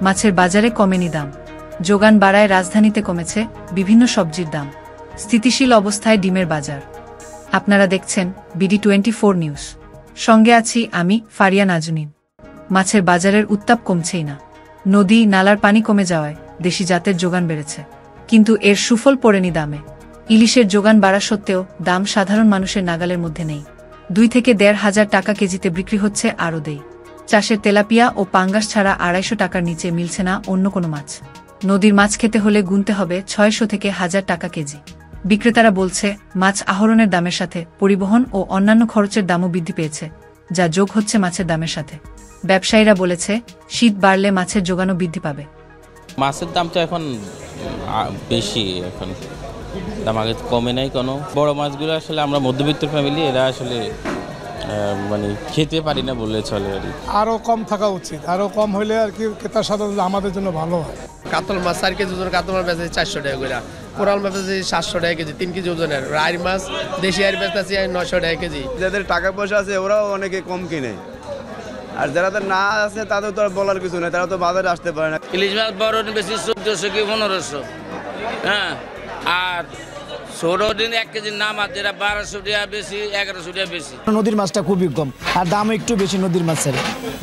মাছের বাজারে কমেনি দাম। যোগান বাড়ায় রাজধানীতে কমেছে বিভিন্ন সবজির দাম। স্থিতিশীল অবস্থায় ডিমের বাজার। আপনারা দেখছেন BD24 নিউজ। সঙ্গে আছি আমি ফারিয়া নাজনীন। মাছের বাজারের উত্তাপ কমছেই না। নদী নালার পানি কমে যাওয়ায় দেশি জাতের যোগান বেড়েছে, কিন্তু এর সুফল পড়েনি দামে। ইলিশের যোগান বাড়া সত্ত্বেও দাম সাধারণ মানুষের নাগালের মধ্যে নেই। 2 থেকে 1,500 টাকা কেজিতে বিক্রি হচ্ছে আড়দেই। চাষের তেলাপিয়া ও পাঙ্গাস ছাড়া 250 টাকার নিচে মিলছে না অন্য কোনো মাছ। নদীর মাছ খেতে হলে গুনতে হবে 600 থেকে 1000 টাকা কেজি। বিক্রেতারা বলছে, মাছ আহরণের দামের সাথে পরিবহন ও অন্যান্য খরচের দামও বৃদ্ধি পেয়েছে, যা যোগ হচ্ছে মাছের দামের সাথে। ব্যবসায়ীরা বলেছে, শীত বাড়লে মাছের যোগানও বৃদ্ধি পাবে। মাছের দাম তো এখন বেশি, এখন দাম আগে কমে নাই কোনো। বড় মাছগুলো আসলে আমরা মধ্যবিত্ত ফ্যামিলি, এরা আসলে মানে খেতে পারি না বললে চলে। আরও কম থাকা উচিত, আরও কম হলে আর কি ক্রেতার সাথে আমাদের জন্য ভালো হয়। কাতল মাছ 4 কেজি ওজনের কাতল মাছ বেচে 400 টাকা করে, কোরাল মাছ বেচে 700 টাকা কেজি 3 কেজি ওজনের। রাইর মাছ দেশি আইর বেচতেছি 900 টাকা কেজি। যাদের টাকা পয়সা আছে ওরাও অনেকে কম কিনে, আর যারা না আছে তাদের তো আর বলার কিছু নেই, তারা তো বাজারে আসতে পারে না। ইলিশ মাছ বড় বেশি 1400 কি 1500, হ্যাঁ। আর ছোট দিন 1 কেজির নাম আছে, যেটা 1200 টাকা বেশি, 1100 টাকা বেশি। নদীর মাছটা খুবই কম, আর দাম একটু বেশি নদীর মাছের।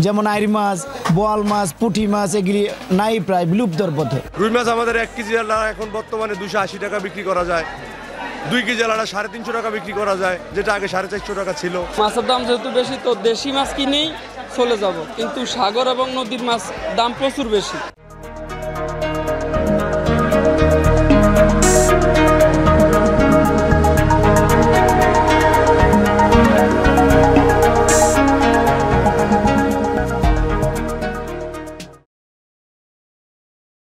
যেমন আইর মাছ, বোয়াল মাছ, পুঁটি মাছ এগুলি নাই, প্রায় বিলুপ্তর পথে। রুই মাছ আমাদের 1 কেজি এখন বর্তমানে 280 টাকা বিক্রি করা যায়। 2 কেজি আলাদা 350 টাকা বিক্রি করা যায়, যেটা আগে 450 টাকা ছিল। মাছের দাম যেহেতু বেশি, তো দেশি মাছ কিনেই চলে যাব, কিন্তু সাগর এবং নদীর মাছ দাম প্রচুর বেশি।